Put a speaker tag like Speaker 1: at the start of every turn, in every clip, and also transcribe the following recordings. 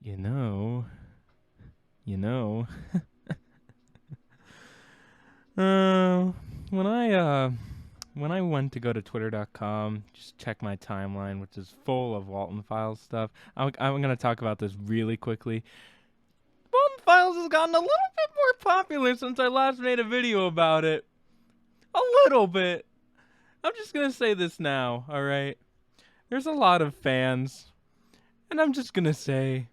Speaker 1: You know, you know. uh, when I when I went to go to twitter.com, just check my timeline, which is full of Walten Files stuff. I'm gonna talk about this really quickly. Walten Files has gotten a little bit more popular since I last made a video about it. A little bit. I'm just gonna say this now, alright? There's a lot of fans, and I'm just gonna say,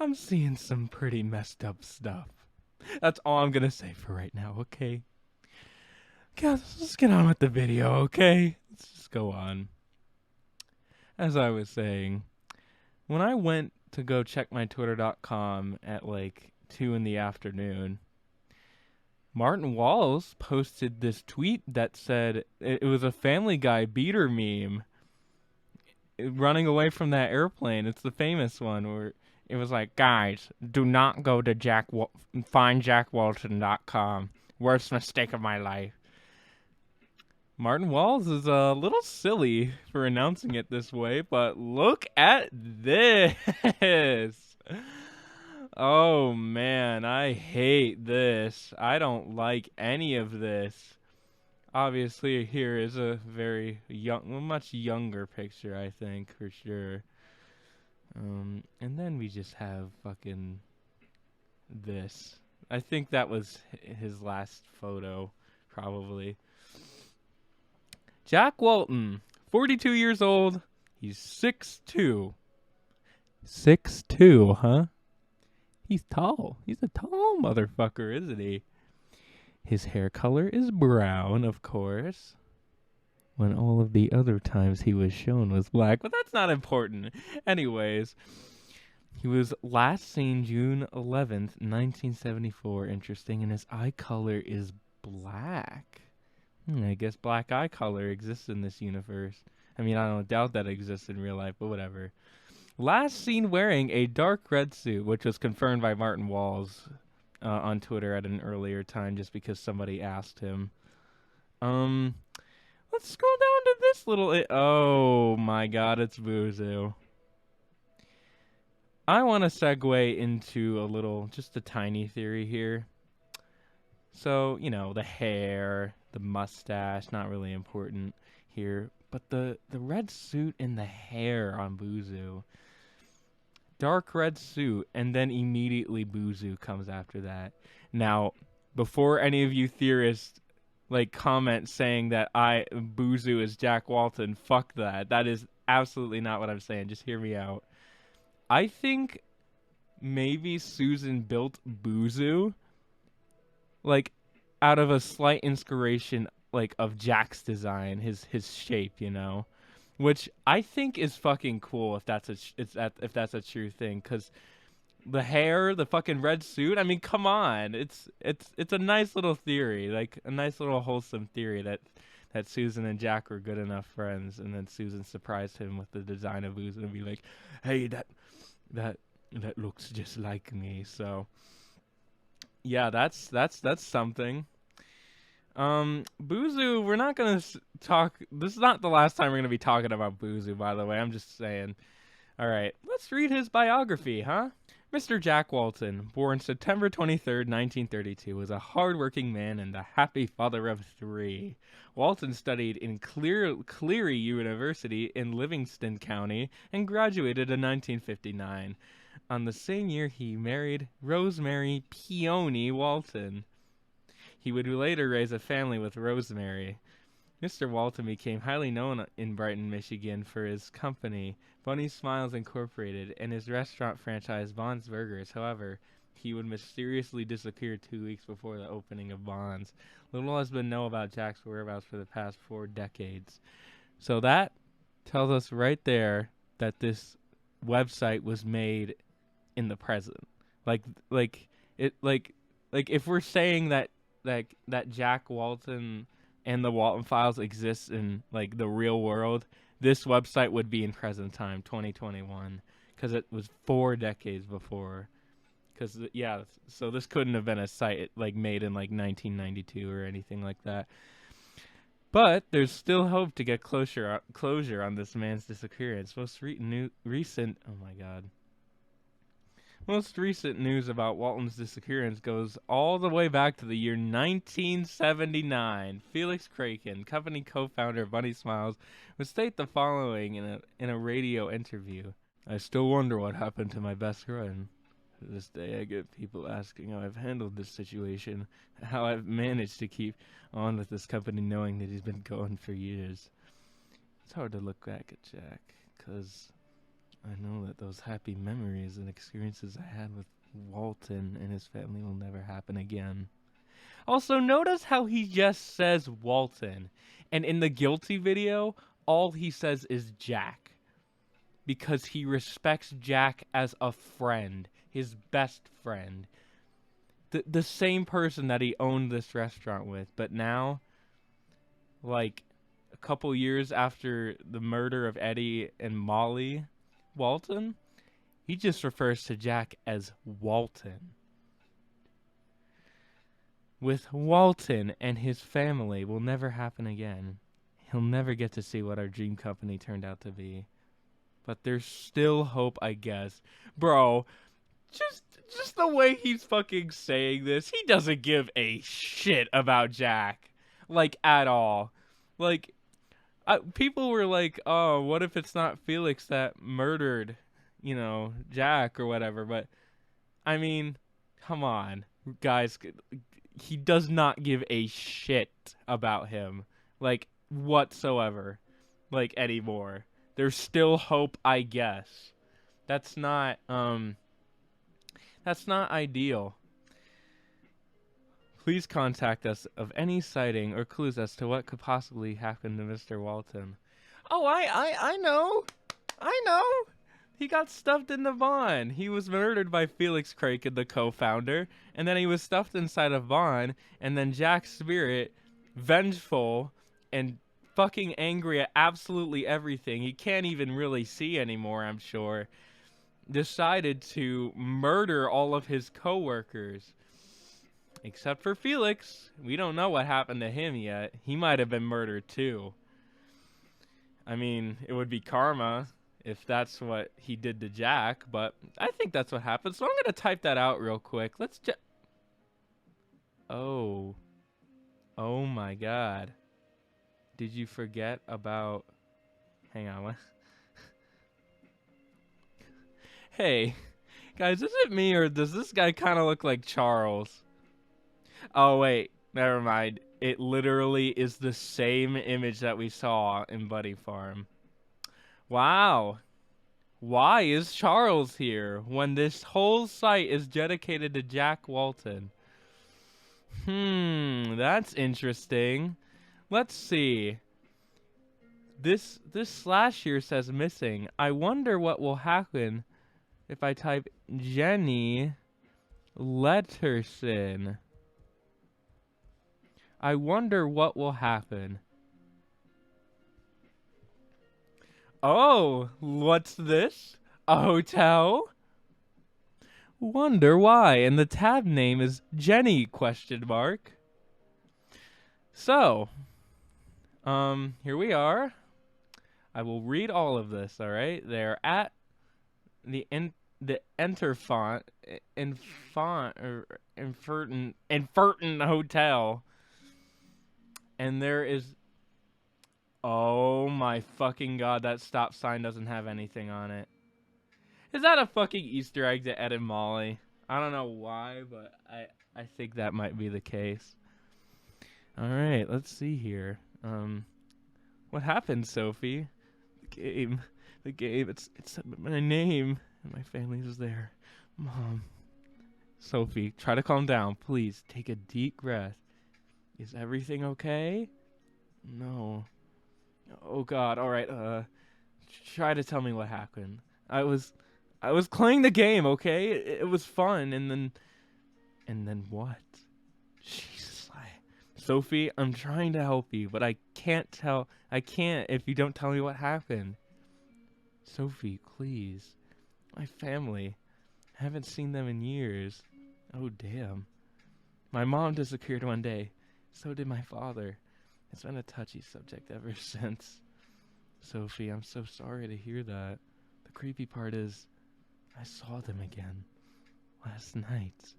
Speaker 1: I'm seeing some pretty messed up stuff. That's all I'm gonna say for right now, okay? Guys, let's get on with the video, okay? Let's just go on. As I was saying, when I went to go check my twitter.com at like 2 in the afternoon, Martin Walls posted this tweet that said it was a Family Guy beater meme running away from that airplane. It's the famous one where it was like, guys, do not go to findjackwalton.com. Worst mistake of my life. Martin Walls is a little silly for announcing it this way, but look at this. Oh man, I hate this. I don't like any of this. Obviously, here is a very much younger picture, I think, for sure. And then we just have fucking this. I think that was his last photo, probably. Jack Walton, 42 years old. He's 6'2". 6'2", huh? He's tall. He's a tall motherfucker, isn't he? His hair color is brown, of course. When all of the other times he was shown was black, but that's not important. Anyways, he was last seen June 11th, 1974. Interesting, and his eye color is black. I guess black eye color exists in this universe. I mean, I don't doubt that exists in real life, but whatever. Last seen wearing a dark red suit, which was confirmed by Martin Walls on Twitter at an earlier time, just because somebody asked him. Let's scroll down to this little. Oh my God, it's Buzu. I want to segue into just a tiny theory here. So, the hair, the mustache, not really important here. But the red suit and the hair on Buzu. Dark red suit, and then immediately Buzu comes after that. Now, before any of you theorists comment saying that Buzu is Jack Walton, fuck that. That is absolutely not what I'm saying. Just hear me out. I think maybe Susan built Buzu out of a slight inspiration of Jack's design, his shape, which I think is fucking cool if that's a true thing, cuz the hair, the fucking red suit, I mean, come on. It's a nice little theory, a nice little wholesome theory that Susan and Jack were good enough friends, and then Susan surprised him with the design of Buzu and be like, "Hey, that looks just like me." So yeah, that's something. Buzu, we're not gonna talk. This is not the last time we're gonna be talking about Buzu, by the way. I'm just saying. All right, let's read his biography, huh? Mr. Jack Walton, born September 23rd, 1932, was a hard-working man and the happy father of 3. Walton studied in Cleary University in Livingston County and graduated in 1959. On the same year, he married Rosemary Peony Walton. He would later raise a family with Rosemary. Mr. Walton became highly known in Brighton, Michigan for his company, Bunny Smiles Incorporated, and his restaurant franchise, Bond's Burgers. However, he would mysteriously disappear 2 weeks before the opening of Bond's. Little has been known about Jack's whereabouts for the past 4 decades. So that tells us right there that this website was made in the present. If we're saying that Jack Walton and the Walten Files exists in the real world, this website would be in present time, 2021, because it was 4 decades before. So this couldn't have been a site made in 1992 or anything like that. But there's still hope to get closure on this man's disappearance. Most recent, oh my God. Most recent news about Walton's disappearance goes all the way back to the year 1979. Felix Kraken, company co-founder of Bunny Smiles, would state the following in a radio interview. I still wonder what happened to my best friend. To this day, I get people asking how I've handled this situation, how I've managed to keep on with this company knowing that he's been gone for years. It's hard to look back at Jack, because I know that those happy memories and experiences I had with Walton and his family will never happen again. Also, notice how he just says Walton, and in the guilty video, all he says is Jack, because he respects Jack as a friend, his best friend. The same person that he owned this restaurant with, but now, like, a couple years after the murder of Eddie and Molly Walton, he just refers to Jack as Walton. With Walton and his family will never happen again. He'll never get to see what our dream company turned out to be. But there's still hope, I guess. Bro, just the way he's fucking saying this, he doesn't give a shit about Jack. Like, at all. Like, people were like, oh, what if it's not Felix that murdered, Jack or whatever. But, I mean, come on, guys. He does not give a shit about him, like, whatsoever, like, anymore. There's still hope, I guess. That's not ideal. Please contact us of any sighting or clues as to what could possibly happen to Mr. Walton. Oh, I know. I know. He got stuffed in the Vaughn. He was murdered by Felix Kraken, the co-founder, and then he was stuffed inside of Vaughn, and then Jack Spirit, vengeful and fucking angry at absolutely everything, he can't even really see anymore, I'm sure, decided to murder all of his co-workers. Except for Felix. We don't know what happened to him yet. He might have been murdered too. I mean, it would be karma if that's what he did to Jack, but I think that's what happened. So I'm going to type that out real quick. Let's just... Oh. Oh my god. Did you forget about... Hang on. What? Hey. Guys, is it me or does this guy kind of look like Charles? Oh, wait. Never mind. It literally is the same image that we saw in Buddy Farm. Wow. Why is Charles here when this whole site is dedicated to Jack Walton? That's interesting. Let's see. This slash here says missing. I wonder what will happen if I type Jenny Letterson. I wonder what will happen. Oh, what's this? A hotel? Wonder why. And the tab name is Jenny ? So, here we are. I will read all of this, all right? They're at the Enferton Hotel. And there is... Oh my fucking god, that stop sign doesn't have anything on it. Is that a fucking Easter egg to Ed and Molly? I don't know why, but I think that might be the case. Alright, let's see here. What happened, Sophie? The game, it's my name, and my family was there. Mom. Sophie, try to calm down, please. Take a deep breath. Is everything okay? No. Oh god, alright, try to tell me what happened. I was playing the game, okay? It was fun, and then what? Jesus, Sophie, I'm trying to help you, but I can't if you don't tell me what happened. Sophie, please. My family. I haven't seen them in years. Oh, damn. My mom disappeared one day. So did my father. It's been a touchy subject ever since. Sophie, I'm so sorry to hear that. The creepy part is, I saw them again. last night.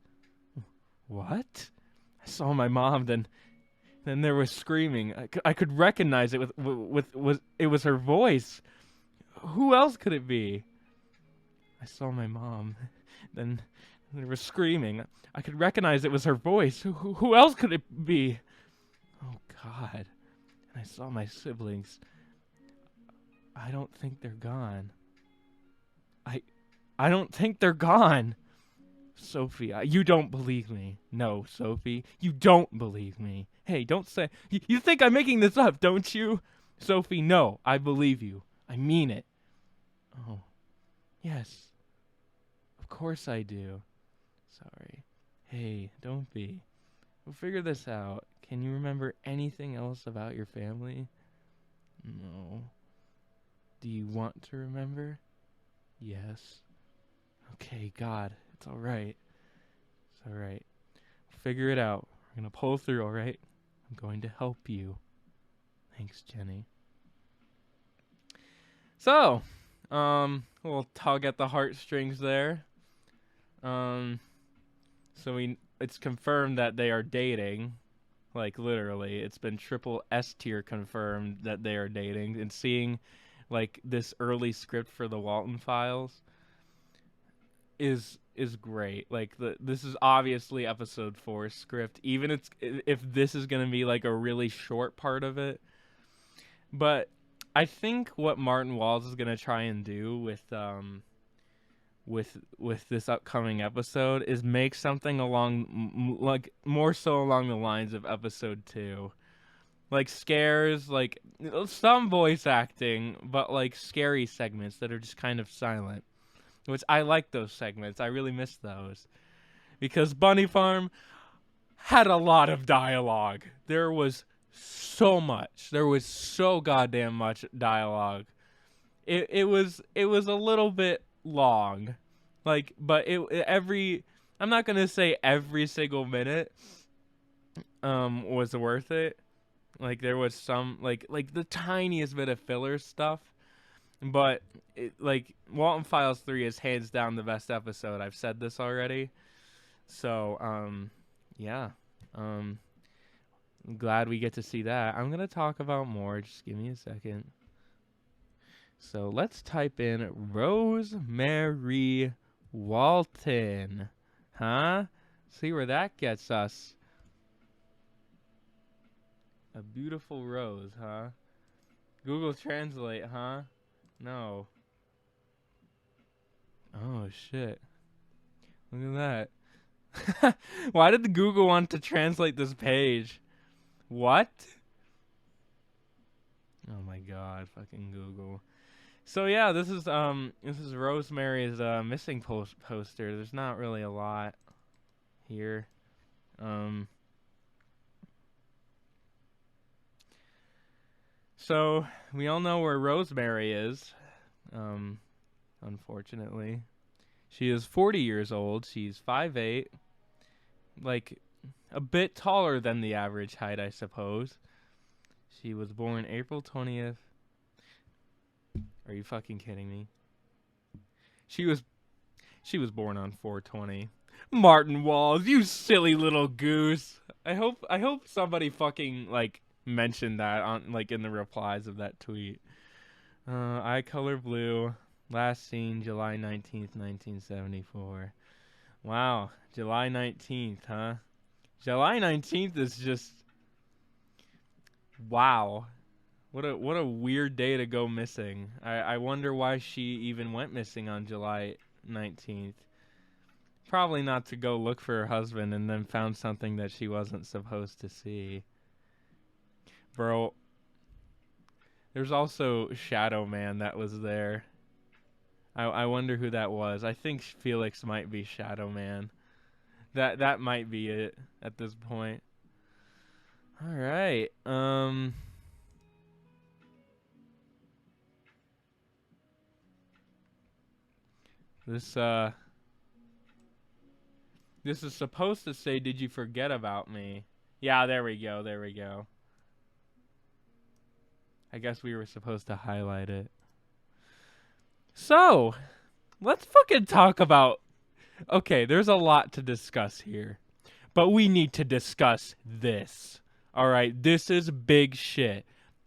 Speaker 1: What? I saw my mom, then there was screaming. I could recognize it it was her voice. Who else could it be? I saw my mom. Then there was screaming. I could recognize it was her voice. Who else could it be? Oh, God. And I saw my siblings. I don't think they're gone. I don't think they're gone. Sophie, you don't believe me. No, Sophie, you don't believe me. Hey, don't say... You think I'm making this up, don't you? Sophie, no, I believe you. I mean it. Oh, yes. Of course I do. Sorry. Hey, don't be. We'll figure this out. Can you remember anything else about your family? No. Do you want to remember? Yes. Okay, God, it's all right. It's all right. We'll figure it out. We're going to pull through, all right? I'm going to help you. Thanks, Jenny. So, we'll tug at the heartstrings there. It's confirmed that they are dating. Like, literally. It's been triple S tier confirmed that they are dating. And seeing, like, this early script for the Walten Files is great. Like, this is obviously episode 4 script. Even if this is going to be, like, a really short part of it. But I think what Martin Walls is going to try and do with this upcoming episode is make something along, like, more so along the lines of episode 2. Like, scares, like, some voice acting, but, like, scary segments that are just kind of silent. Which, I like those segments. I really miss those. Because Bunny Farm had a lot of dialogue. There was so much. There was so goddamn much dialogue. It was a little bit long. Like, but I'm not going to say every single minute was worth it. Like, there was some, like the tiniest bit of filler stuff. But, like, Walten Files 3 is hands down the best episode. I've said this already. So, yeah. I'm glad we get to see that. I'm going to talk about more. Just give me a second. So, let's type in Rosemary Walten. Huh? See where that gets us. A beautiful rose, huh? Google Translate, huh? No. Oh, shit. Look at that. Why did the Google want to translate this page? What? Oh my god, fucking Google. So yeah, this is Rosemary's missing poster. There's not really a lot here. So we all know where Rosemary is. Unfortunately, she is 40 years old. She's 5'8", like a bit taller than the average height, I suppose. She was born April 20th. Are you fucking kidding me? She was born on 4/20. Martin Walls, you silly little goose. I hope somebody fucking like mentioned that on like in the replies of that tweet. Eye color blue. Last seen July 19th, 1974. Wow, July 19th, huh? July 19th is just wow. What a weird day to go missing. I wonder why she even went missing on July 19th. Probably not to go look for her husband and then found something that she wasn't supposed to see. Bro, there's also Shadow Man that was there. I wonder who that was. I think Felix might be Shadow Man. That might be it at this point. All right. This is supposed to say, "Did you forget about me?" Yeah, there we go. There we go. I guess we were supposed to highlight it. So, let's fucking talk about Okay, there's a lot to discuss here, but we need to discuss this. All right, this is big shit.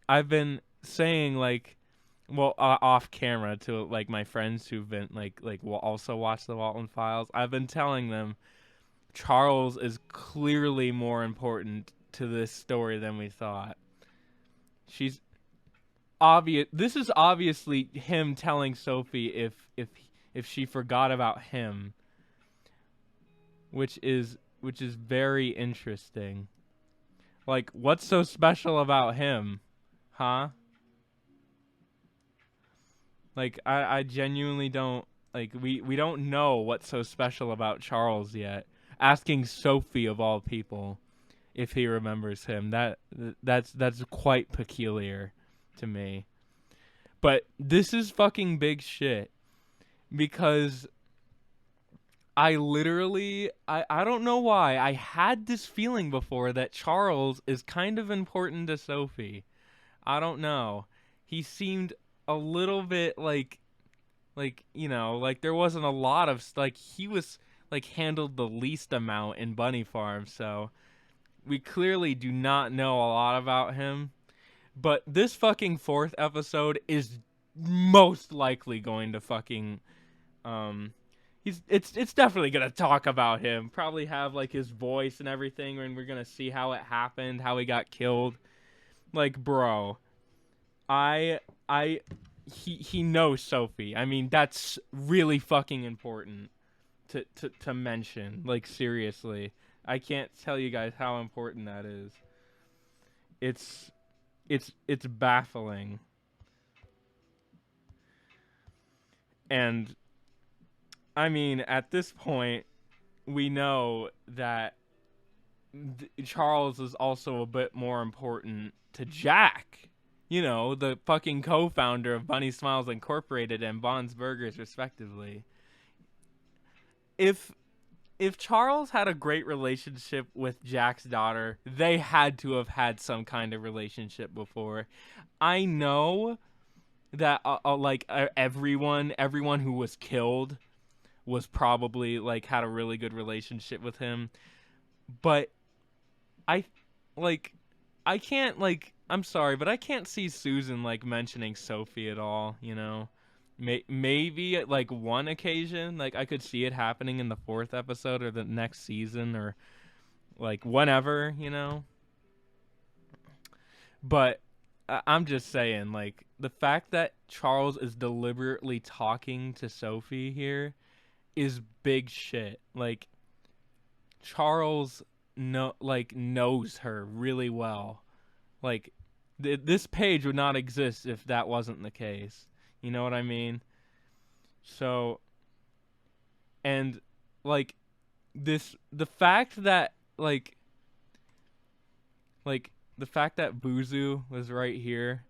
Speaker 1: I've been saying like, well, off camera to like my friends who've been like will also watch the Walten Files. I've been telling them Charles is clearly more important to this story than we thought. She's obvious. This is obviously him telling Sophie if she forgot about him, which is very interesting. Like, what's so special about him, huh? Like, I genuinely don't like. We don't know what's so special about Charles yet. Asking Sophie of all people if he remembers him, that's quite peculiar to me. But this is fucking big shit because I don't know why I had this feeling before that Charles is kind of important to Sophie. I don't know. He seemed a little bit like there wasn't a lot of like he was like handled the least amount in Bunny Farm, so we clearly do not know a lot about him. But this fucking fourth episode is most likely going to fucking it's definitely gonna talk about him. Probably have like his voice and everything, and we're gonna see how it happened, how he got killed. Like, bro, I I he knows Sophie. I mean, that's really fucking important to mention. Like, seriously, I can't tell you guys how important that is. It's it's baffling. And I mean, at this point, we know that Charles is also a bit more important to Jack. You know, the fucking co-founder of Bunny Smiles Incorporated and Bond's Burgers, respectively. If Charles had a great relationship with Jack's daughter, they had to have had some kind of relationship before. I know that everyone who was killed was probably like had a really good relationship with him, but I like I can't like I'm sorry, but I can't see Susan like mentioning Sophie at all, you know. Maybe at like one occasion, like I could see it happening in the fourth episode or the next season or like whenever, you know. But I'm just saying, like, the fact that Charles is deliberately talking to Sophie here is big shit. Like, Charles knows her really well. Like, this page would not exist if that wasn't the case. You know what I mean? So, and like the fact that like the fact that Buzu was right here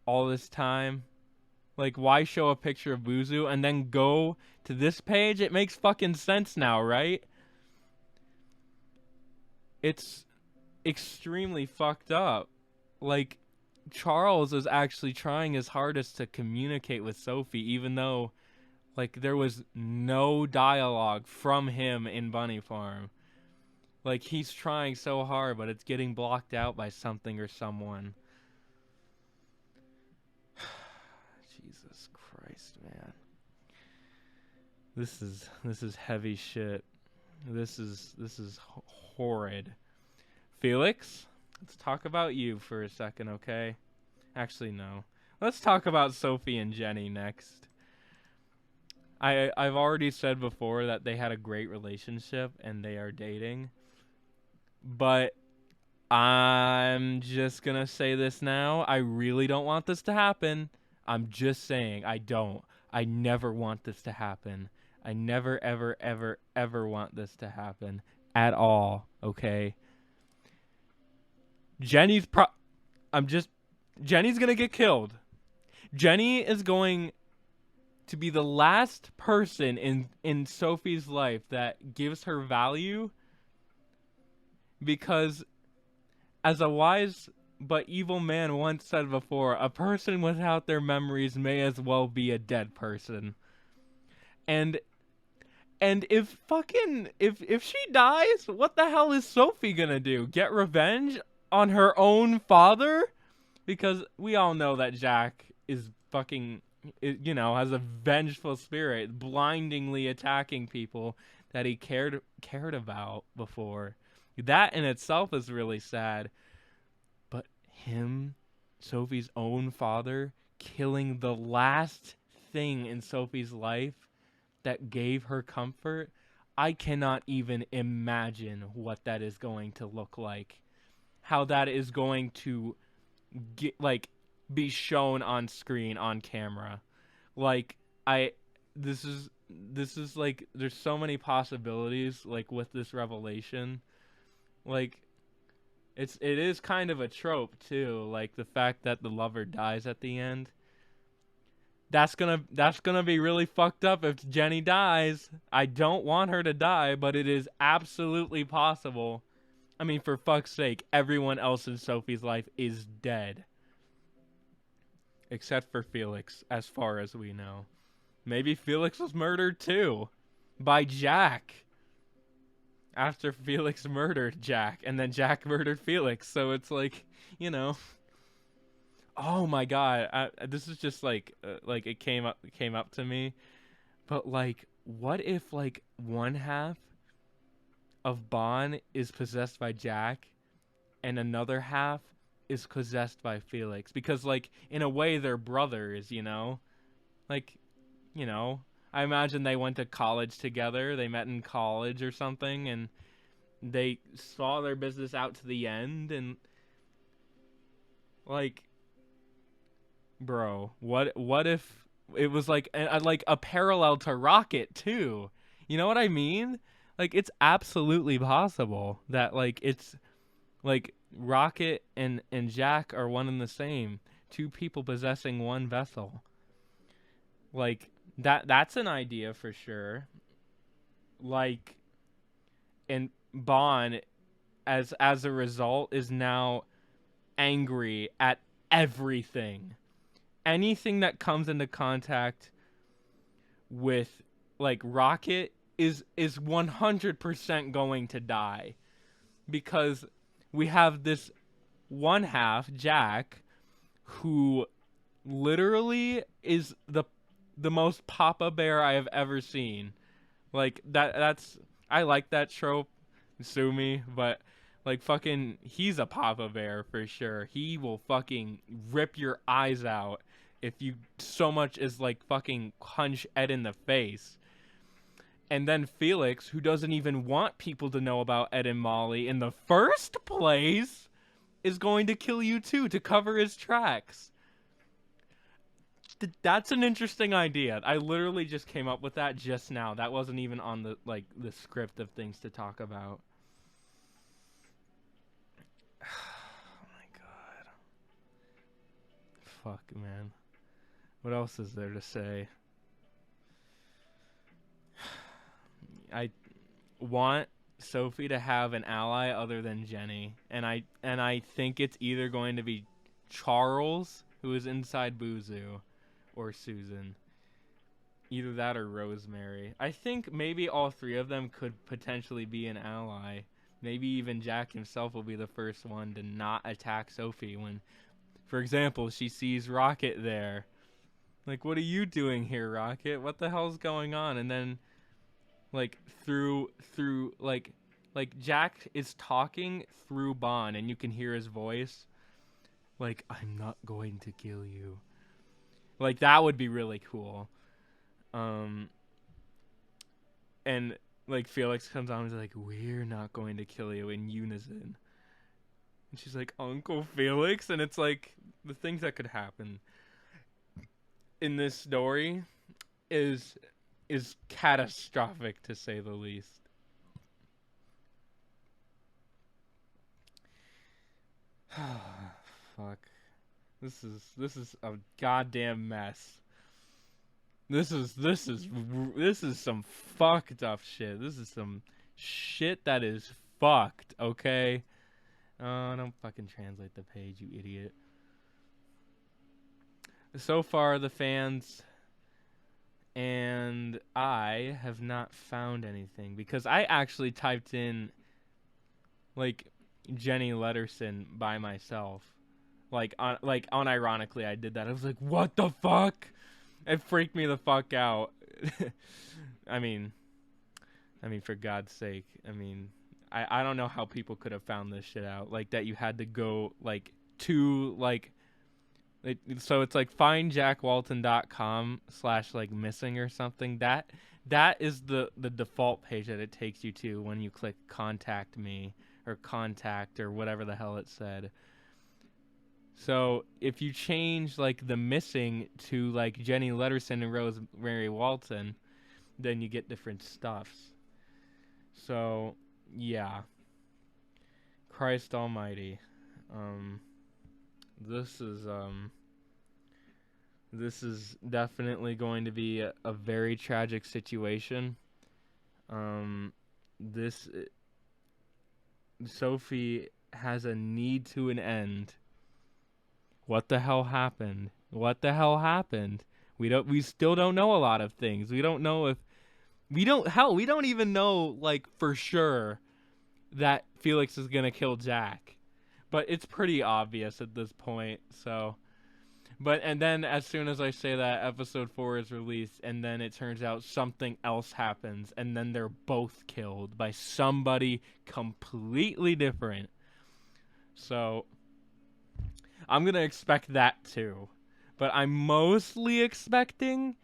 Speaker 1: all this time, like, why show a picture of Buzu and then go to this page? It makes fucking sense now, right? It's extremely fucked up. Like, Charles is actually trying his hardest to communicate with Sophie, even though, like, there was no dialogue from him in Bunny Farm. Like, he's trying so hard, but it's getting blocked out by something or someone. Jesus Christ, man. This is heavy shit. This is horrid. Felix, let's talk about you for a second, okay? Actually, no. Let's talk about Sophie and Jenny next. I've already said before that they had a great relationship and they are dating. But I'm just gonna say this now. I really don't want this to happen. I'm just saying, I don't. I never want this to happen. I never, ever, ever, ever want this to happen at all, okay? Jenny's gonna get killed. Jenny is going to be the last person in Sophie's life that gives her value, because as a wise but evil man once said before, a person without their memories may as well be a dead person. And And if she dies, what the hell is Sophie gonna do? Get revenge on her own father? Because we all know that Jack is fucking, has a vengeful spirit, blindingly attacking people that he cared about before. That in itself is really sad. But him, Sophie's own father, killing the last thing in Sophie's life that gave her comfort, I cannot even imagine what that is going to look like. How that is going to be shown on screen, on camera. Like I this is like, there's so many possibilities like with this revelation. Like it is kind of a trope too, like the fact that the lover dies at the end. That's gonna be really fucked up if Jenny dies. I don't want her to die, but it is absolutely possible. I mean, for fuck's sake, everyone else in Sophie's life is dead. Except for Felix, as far as we know. Maybe Felix was murdered too. By Jack. After Felix murdered Jack, and then Jack murdered Felix. So it's like, oh my god, this is just like it came up to me. But like, what if like one half of Bon is possessed by Jack, and another half is possessed by Felix? Because like, in a way, they're brothers, like, I imagine they went to college together. They met in college or something, and they saw their business out to the end. And like, bro, what if it was like a parallel to Rocket too? You know what I mean? Like, it's absolutely possible that like it's like Rocket and Jack are one and the same, two people possessing one vessel. Like that's an idea for sure. Like, and Bon, as a result, is now angry at everything. Anything that comes into contact with like Rocket is 100% going to die, because we have this one half, Jack, who literally is the most Papa Bear I have ever seen. Like that's I like that trope, sue me, but like, fucking, he's a Papa Bear for sure. He will fucking rip your eyes out if you so much as like fucking punch Ed in the face. And then Felix, who doesn't even want people to know about Ed and Molly in the first place, is going to kill you too to cover his tracks. That's an interesting idea. I literally just came up with that just now. That wasn't even on the script of things to talk about. Oh my god. Fuck, man. What else is there to say? I want Sophie to have an ally other than Jenny, and I think it's either going to be Charles, who is inside Boozoo, or Susan. Either that or Rosemary. I think maybe all three of them could potentially be an ally. Maybe even Jack himself will be the first one to not attack Sophie when, for example, she sees Rocket there. Like, what are you doing here, Rocket? What the hell's going on? And then, like, through like Jack is talking through Bon, and you can hear his voice. Like, I'm not going to kill you. Like, that would be really cool. And like, Felix comes on and is like, we're not going to kill you, in unison. And she's like, Uncle Felix? And it's like, the things that could happen in this story is catastrophic, to say the least. Fuck. This is a goddamn mess. This is some fucked up shit. This is some shit that is fucked, okay? Don't fucking translate the page, you idiot. So far, the fans and I have not found anything because I actually typed in like Jenny Letterson by myself. Like unironically I did that. I was like, "What the fuck?" It freaked me the fuck out. I mean, for God's sake. I don't know how people could have found this shit out. Like that you had to go like to like so it's like findjackwalton.com/like missing or something. That is the default page that it takes you to when you click contact me or contact or whatever the hell it said. So if you change like the missing to like Jenny Letterson and Rosemary Walton, then you get different stuffs. So yeah. Christ Almighty. This is definitely going to be a very tragic situation. This Sophie has a need to an end. What the hell happened? What the hell happened? We still don't know a lot of things. We don't know if we don't even know like for sure that Felix is gonna kill Jack. But it's pretty obvious at this point, so and then as soon as I say that, episode 4 is released, and then it turns out something else happens, and then they're both killed by somebody completely different. So I'm gonna expect that too. But I'm mostly expecting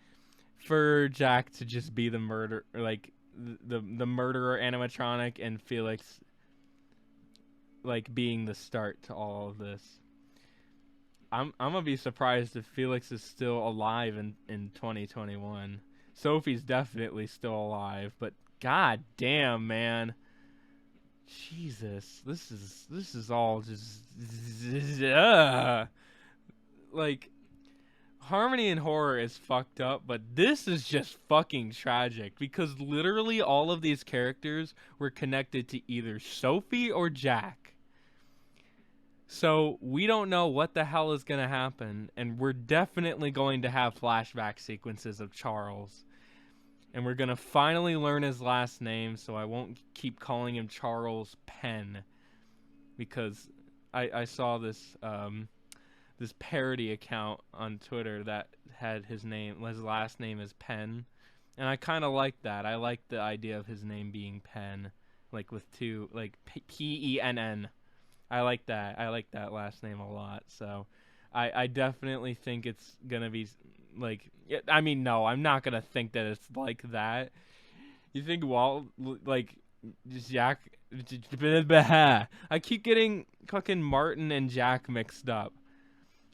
Speaker 1: for Jack to just be the murder, like the murderer animatronic, and Felix like being the start to all of this. I'm gonna be surprised if Felix is still alive in 2021. Sophie's definitely still alive, but god damn, man. Jesus, this is all just like Harmony and Horror is fucked up, but this is just fucking tragic because literally all of these characters were connected to either Sophie or Jack. So we don't know what the hell is going to happen, and we're definitely going to have flashback sequences of Charles. And we're going to finally learn his last name, so I won't keep calling him Charles Penn, because I saw this this parody account on Twitter that had his last name is Penn, and I kind of like that. I like the idea of his name being Penn, like with two, like Penn. I like that. I like that last name a lot. So I definitely think it's gonna be like. I mean, no, I'm not gonna think that it's like that. You think Walt like Jack? I keep getting fucking Martin and Jack mixed up.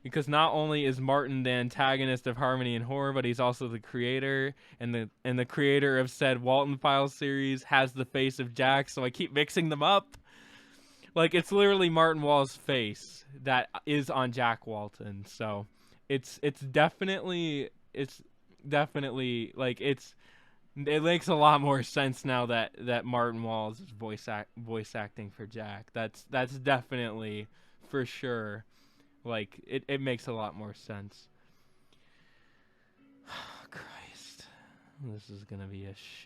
Speaker 1: Because not only is Martin the antagonist of Harmony and Horror, but he's also the creator, and the creator of said Walten Files series has the face of Jack, so I keep mixing them up. Like, it's literally Martin Wall's face that is on Jack Walton, so it definitely like it makes a lot more sense now that Martin Wall's voice acting for Jack. That's definitely for sure. Like, it makes a lot more sense. Christ. This is gonna be a